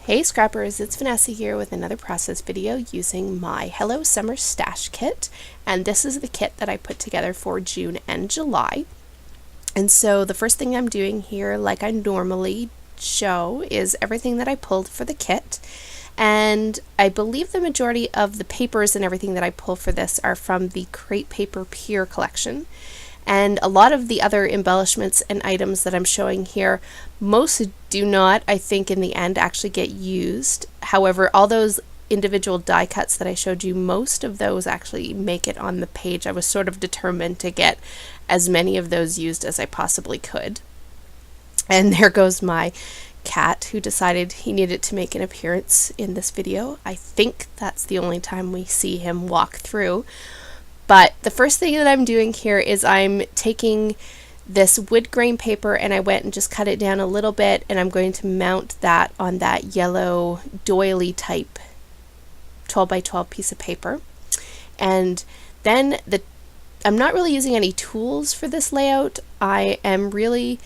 Hey Scrappers, it's Vanessa here with another process video using my Hello Summer Stash Kit, and this is the kit that I put together for June and July. And so the first thing I'm doing here, like I normally show, is everything that I pulled for the kit. And I believe the majority of the papers and everything that I pull for this are from the Crate Paper Pure collection. And a lot of the other embellishments and items that I'm showing here, most do not, I think, in the end actually get used. However, all those individual die cuts that I showed you, most of those actually make it on the page. I was sort of determined to get as many of those used as I possibly could. And there goes my cat, who decided he needed to make an appearance in this video. I think that's the only time we see him walk through. But the first thing that I'm doing here is I'm taking this wood grain paper and I went and just cut it down a little bit, and I'm going to mount that on that yellow doily type 12 by 12 piece of paper. And then I'm not really using any tools for this layout. I am really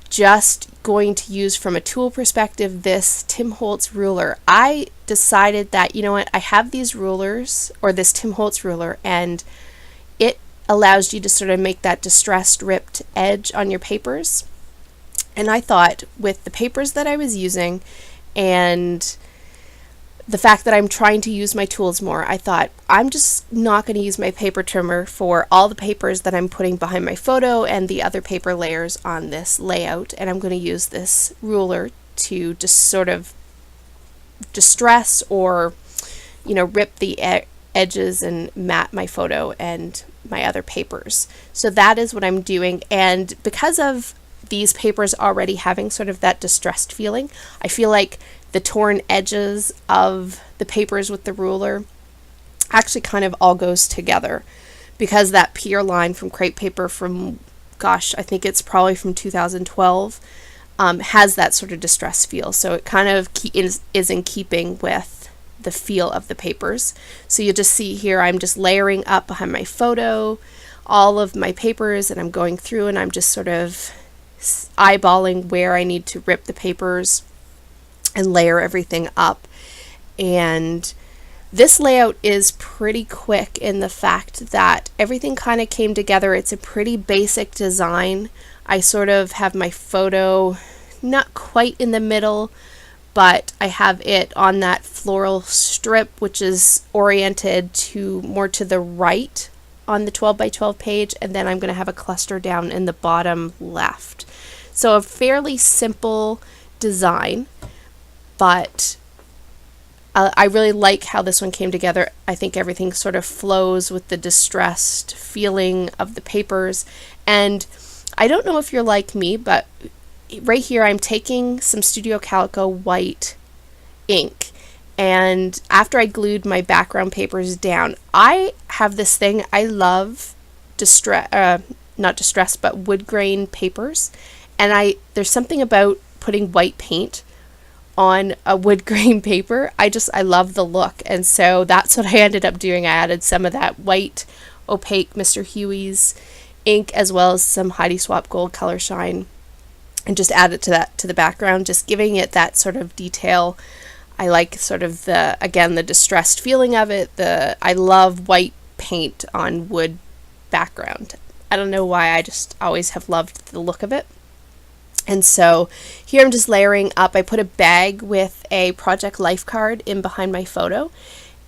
just going to use, from a tool perspective, this Tim Holtz ruler. I decided that, you know what, I have these rulers, or this Tim Holtz ruler, and it allows you to sort of make that distressed ripped edge on your papers. And I thought, with the papers that I was using and the fact that I'm trying to use my tools more, I thought I'm just not going to use my paper trimmer for all the papers that I'm putting behind my photo and the other paper layers on this layout, and I'm going to use this ruler to just sort of distress or, you know, rip the edges and mat my photo and my other papers. So that is what I'm doing, and because of these papers already having sort of that distressed feeling, I feel like the torn edges of the papers with the ruler actually kind of all goes together, because that Pure line from Crate Paper from, gosh, I think it's probably from 2012, has that sort of distress feel. So it kind of is in keeping with the feel of the papers. So you just see here I'm just layering up behind my photo all of my papers, and I'm going through and I'm just sort of eyeballing where I need to rip the papers and layer everything up. And this layout is pretty quick in the fact that everything kind of came together. It's a pretty basic design. I sort of have my photo not quite in the middle, but I have it on that floral strip, which is oriented to more to the right on the 12 by 12 page, and then I'm going to have a cluster down in the bottom left. So a fairly simple design, but I really like how this one came together. I think everything sort of flows with the distressed feeling of the papers. And I don't know if you're like me, but right here I'm taking some Studio Calico white ink, and after I glued my background papers down, I have this thing, I love not distressed, but wood grain papers, and there's something about putting white paint on a wood grain paper. I love the look, and so that's what I ended up doing. I added some of that white opaque Mr. Huey's ink, as well as some Heidi Swapp Gold Color Shine, and just added to the background, just giving it that sort of detail. I like sort of the distressed feeling of it. I love white paint on wood background. I don't know why, I just always have loved the look of it. And so here I'm just layering up. I put a bag with a Project Life card in behind my photo,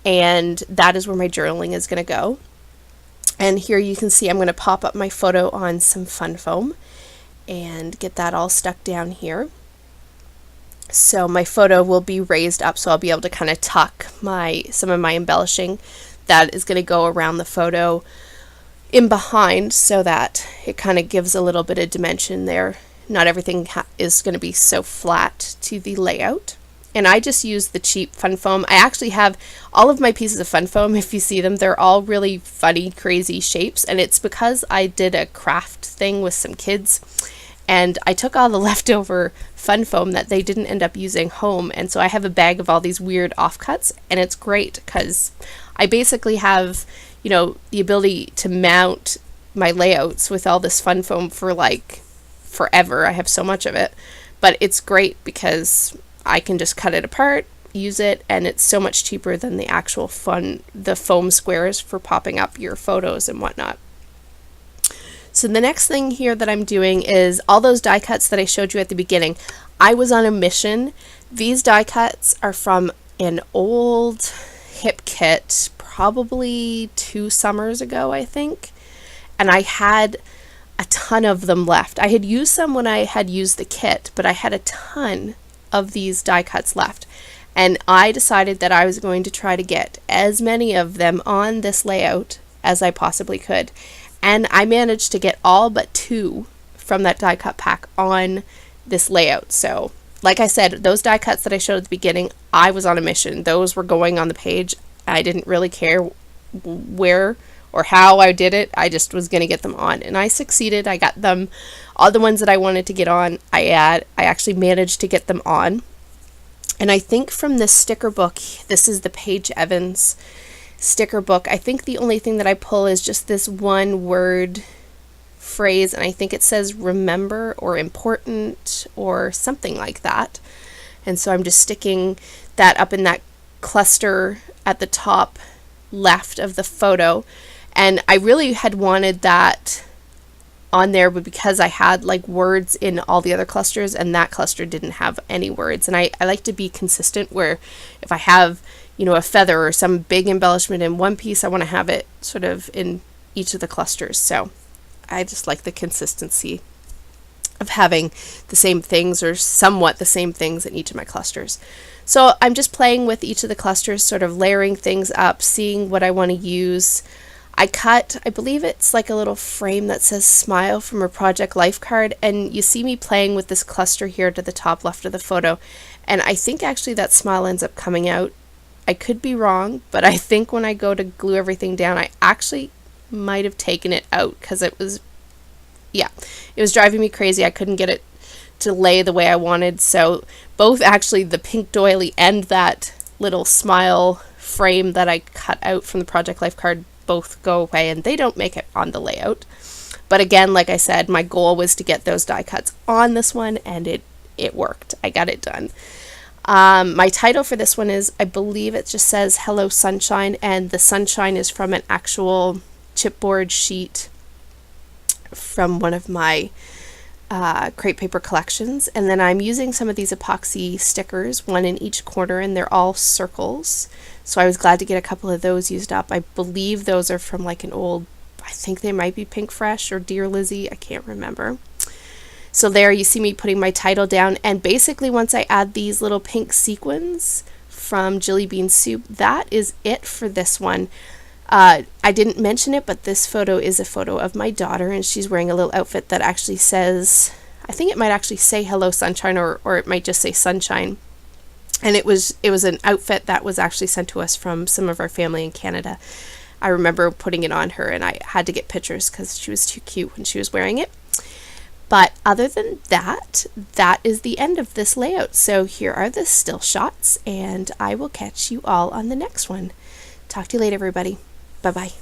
and that is where my journaling is going to go. And here you can see I'm going to pop up my photo on some fun foam and get that all stuck down here. So my photo will be raised up, so I'll be able to kind of tuck some of my embellishing that is going to go around the photo in behind, so that it kind of gives a little bit of dimension there. Not everything is going to be so flat to the layout. And I just use the cheap fun foam. I actually have all of my pieces of fun foam, if you see them, they're all really funny, crazy shapes, and it's because I did a craft thing with some kids, and I took all the leftover fun foam that they didn't end up using home, and so I have a bag of all these weird offcuts, and it's great because I basically have, you know, the ability to mount my layouts with all this fun foam for like forever. I have so much of it, but it's great because I can just cut it apart, use it, and it's so much cheaper than the actual the foam squares for popping up your photos and whatnot. So the next thing here that I'm doing is all those die cuts that I showed you at the beginning. I was on a mission. These die cuts are from an old hip kit, probably 2 summers ago, I think. And I had a ton of them left. I had used some when I had used the kit, but I had a ton of these die cuts left. And I decided that I was going to try to get as many of them on this layout as I possibly could. And I managed to get all but 2 from that die cut pack on this layout. So, like I said, those die cuts that I showed at the beginning, I was on a mission. Those were going on the page. I didn't really care where or how I did it. I just was going to get them on. And I succeeded. I got them, all the ones that I wanted to get on, I actually managed to get them on. And I think from this sticker book, this is the Paige Evans sticker book, I think the only thing that I pull is just this one word phrase, and I think it says remember or important or something like that. And so I'm just sticking that up in that cluster at the top left of the photo. And I really had wanted that on there, but because I had like words in all the other clusters and that cluster didn't have any words. And I like to be consistent, where if I have, you know, a feather or some big embellishment in one piece, I want to have it sort of in each of the clusters. So I just like the consistency of having the same things or somewhat the same things in each of my clusters. So I'm just playing with each of the clusters, sort of layering things up, seeing what I want to use. I believe it's like a little frame that says smile from a project life card, and you see me playing with this cluster here to the top left of the photo, and I think actually that smile ends up coming out. I could be wrong, but I think when I go to glue everything down, I actually might have taken it out because it was driving me crazy. I couldn't get it to lay the way I wanted. So both actually the pink doily and that little smile frame that I cut out from the Project Life card both go away, and they don't make it on the layout. But again, like I said, my goal was to get those die cuts on this one, and it worked. I got it done. My title for this one is, I believe it just says Hello Sunshine, and the sunshine is from an actual chipboard sheet from one of my crepe paper collections. And then I'm using some of these epoxy stickers, one in each corner, and they're all circles. So I was glad to get a couple of those used up. I believe those are from like an old, I think they might be Pink Fresh or Dear Lizzie, I can't remember. So there you see me putting my title down, and basically once I add these little pink sequins from Jilly Bean Soup, that is it for this one. I didn't mention it, but this photo is a photo of my daughter, and she's wearing a little outfit that actually says, I think it might actually say Hello Sunshine, or it might just say Sunshine. And it was an outfit that was actually sent to us from some of our family in Canada. I remember putting it on her, and I had to get pictures because she was too cute when she was wearing it. But other than that, that is the end of this layout. So here are the still shots, and I will catch you all on the next one. Talk to you later, everybody. Bye-bye.